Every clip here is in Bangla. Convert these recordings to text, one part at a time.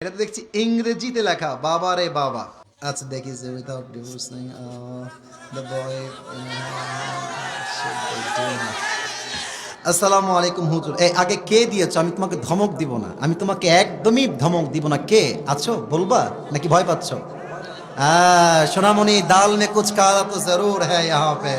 এটা তো দেখছি ইংরেজিতে লেখা, বাবা রে বাবা। আচ্ছা দেখি যে উইদাউট ডিভোর্সিং দ্য বয়। আসসালামু আলাইকুম হুজুর। এই আগে কে দিয়েছো? আমি তোমাকে ধমক দিব না, আমি তোমাকে একদমই ধমক দিব না। কে আছো বলবা নাকি ভয় পাচ্ছ? সোনামণি, দাল মে কুছ কালা তো জরুর হ্যায় ইহাঁ পে।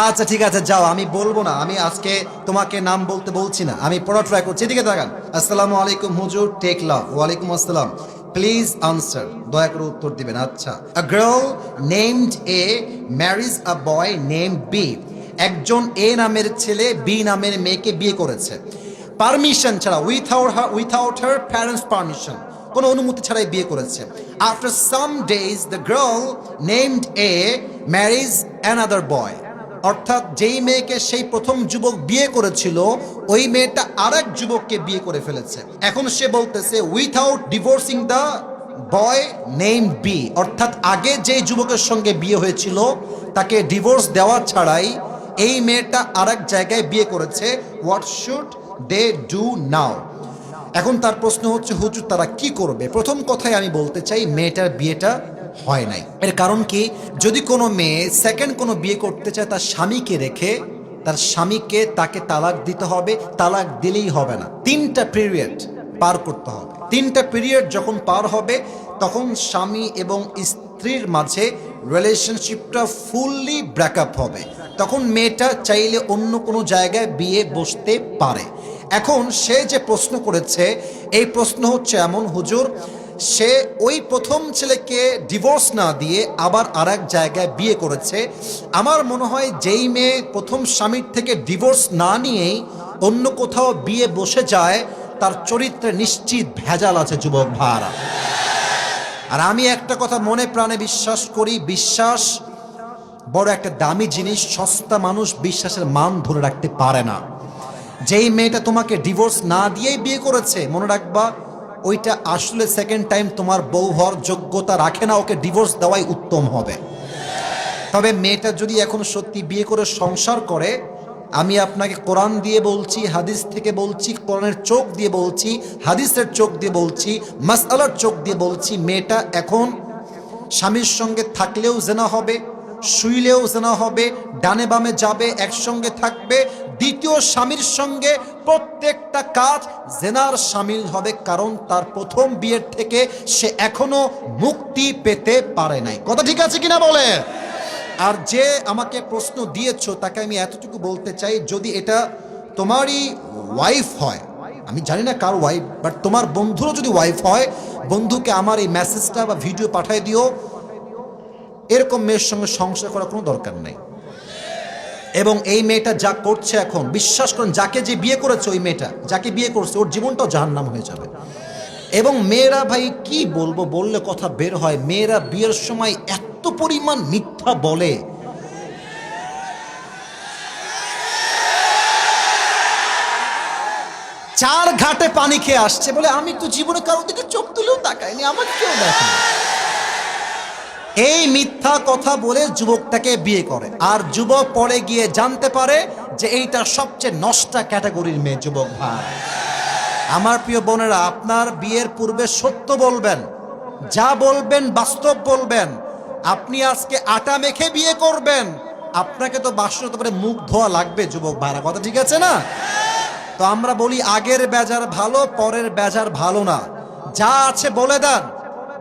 আচ্ছা ঠিক আছে, যাও, আমি বলবো না। আমি আজকে তোমাকে নাম বলতে বলছি না, আমি পড়া ট্রাই করছি। এদিকে তাকান। আসসালামু আলাইকুম হুজুর, টেক লাভ। ওয়ালাইকুম আসসালাম। প্লিজ আনসার, দয়া করে উত্তর দিবেন। আচ্ছা, a girl named A marriage a boy name B. একজন এ নামের ছেলে বি নামের মেয়েকে বিয়ে করেছে পারমিশন ছাড়া, উইথাউট হার প্যারেন্টস পারমিশন, কোনো অনুমতি ছাড়াই বিয়ে করেছে। After some days the girl named A marriage another boy. অর্থাৎ যেই মেয়েকে সেই প্রথম যুবক বিয়ে করেছিল, ওই মেয়েটা আরেক যুবককে বিয়ে করে ফেলেছে। এখন সে বলতেছে without divorcing the boy name B, অর্থাৎ আগে যে যুবকের সঙ্গে বিয়ে হয়েছিল তাকে ডিভোর্স দেওয়া ছাড়াই এই মেয়েটা আরেক জায়গায় বিয়ে করেছে। What should they do now? এখন তার প্রশ্ন হচ্ছে হুজুর তারা কি করবে? প্রথম কথাই আমি বলতে চাই, মেয়েটার বিয়েটা হয় নাই। এর কারণ কি? যদি কোনো মেয়ে সেকেন্ড কোনো বিয়ে করতে চায় তার স্বামীকে রেখে, তার স্বামীকে তাকে তালাক দিতে হবে। তালাক দিলেই হবে না, 3টা পিরিয়ড পার করতে হবে। 3টা পিরিয়ড যখন পার হবে তখন স্বামী এবং স্ত্রীর মাঝে রিলেশনশিপটা ফুললি ব্রেকআপ হবে। তখন মেয়েটা চাইলে অন্য কোনো জায়গায় বিয়ে বসতে পারে। এখন সে যে প্রশ্ন করেছে, এই প্রশ্ন হচ্ছে এমন হুজুর, সে ওই প্রথম ছেলেকে ডিভোর্স না দিয়ে আবার আরেক জায়গায় বিয়ে করেছে। আমার মনে হয় যেই মেয়ে প্রথম স্বামীর থেকে ডিভোর্স না নিয়েই অন্য কোথাও বিয়ে বসে যায়, তার চরিত্রে নিশ্চিত ভেজাল আছে যুবক ভাইরা। আর আমি একটা কথা মনে প্রাণে বিশ্বাস করি, বিশ্বাস বড় একটা দামি জিনিস। সস্তা মানুষ বিশ্বাসের মান ধরে রাখতে পারে না। যেই মেয়েটা তোমাকে ডিভোর্স না দিয়েই বিয়ে করেছে, মনে রাখবা ওইটা আসলে সেকেন্ড টাইম তোমার বউ হওয়ার যোগ্যতা রাখে না, ওকে ডিভোর্স দেওয়াই উত্তম হবে। তবে মেয়েটা যদি এখন সত্যি বিয়ে করে সংসার করে, আমি আপনাকে কোরআন দিয়ে বলছি, হাদিস থেকে বলছি, কোরআনের চোখ দিয়ে বলছি, হাদিসের চোখ দিয়ে বলছি, মাসআলার চোখ দিয়ে বলছি, মেয়েটা এখন স্বামীর সঙ্গে থাকলেও জেনা হবে, শুইলেও জেনা হবে, ডানে বামে যাবে, একসঙ্গে থাকবে, দ্বিতীয় স্বামীর সঙ্গে প্রত্যেকটা কাজ জেনার সামিল হবে। কারণ তার প্রথম বিয়ের থেকে সে এখনো মুক্তি পেতে পারে নাই। কথা ঠিক আছে কিনা বলে? আর যে আমাকে প্রশ্ন দিয়েছো তাকে আমি এতটুকু বলতে চাই, যদি এটা তোমারই ওয়াইফ হয়, আমি জানি না কার ওয়াইফ, বাট তোমার বন্ধুরও যদি ওয়াইফ হয়, বন্ধুকে আমার এই মেসেজটা বা ভিডিও পাঠিয়ে দিও। এরকম মেয়ের সঙ্গে সংসার করার কোনো দরকার নেই। এবং এই মেয়েটা যা করছে এখন, বিশ্বাস করুন, যাকে যে বিয়ে করেছে, ওই মেয়েটা যাকে বিয়ে করছে ওর জীবনটাও জাহান্নাম হয়ে যাবে। এবং মেয়েরা, ভাই কি বলবো, বললে কথা বের হয়, মেয়েরা বিয়ের সময় এত পরিমাণ মিথ্যা বলে। চার ঘাটে পানি খেয়ে আসছে বলে আমি তো জীবনে কারোর দিকে চোখ তুলেও তাকাইনি, আমার কেউ দেখে। এই মিথ্যা কথা বলে যুবকটাকে বিয়ে করে, আর যুবক পরে গিয়ে জানতে পারে যে এইটা সবচেয়ে নষ্টা ক্যাটাগরির মেয়ে। যুবক ভাই, আমার প্রিয় বোনেরা, আপনার বিয়ের পূর্বে সত্য বলবেন, যা বলবেন বাস্তব বলবেন। আপনি আজকে আটা মেখে বিয়ে করবেন, আপনাকে তো বাসতে পারে মুখ ধোয়া লাগবে। যুবক ভাইরা, কথা ঠিক আছে না? তো আমরা বলি আগের বেজার ভালো, পরের বেজার ভালো না। যা আছে বলে দেন,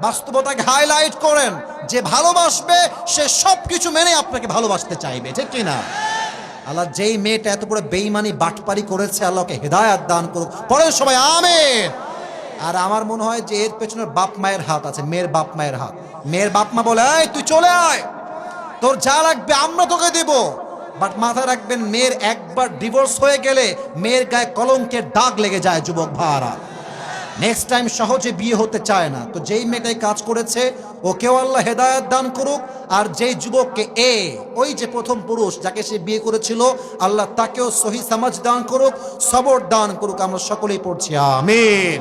বাস্তবতাকে হাইলাইট করেন। যে ভালোবাসবে সে সবকিছু মেনে আপনাকে ভালোবাসতে চাইবে, ঠিক কিনা? আল্লাহ যেই মেয়েটা এত বড় বেঈমানি বাটপারি করেছে, আল্লাহকে হেদায়েত দান করুক। পড়েন সবাই আমিন। আর আমার মনে হয় যে এর পেছনে বাপ মায়ের হাত আছে, মেয়ের বাপ মায়ের হাত। মেয়ের বাপ মা বলে, এই তুই চলে আয়, তোর যা লাগবে আমরা তোকে দেব। বাট মাথায় রাখবেন, মেয়ের একবার ডিভোর্স হয়ে গেলে মেয়ের গায়ে কলঙ্কের দাগ লেগে যায়। যুবক ভাইরা, নেক্সট টাইম সহজে বিয়ে হতে চায় না। তো যেই মেয়েটাই কাজ করেছে, ওকেও আল্লাহ হেদায়েত দান করুক। আর যেই যুবককে ওই যে প্রথম পুরুষ যাকে সে বিয়ে করেছিল, আল্লাহ তাকেও সহি সমাজ দান করুক, সবর দান করুক। আমরা সকলেই পড়ছি আমিন।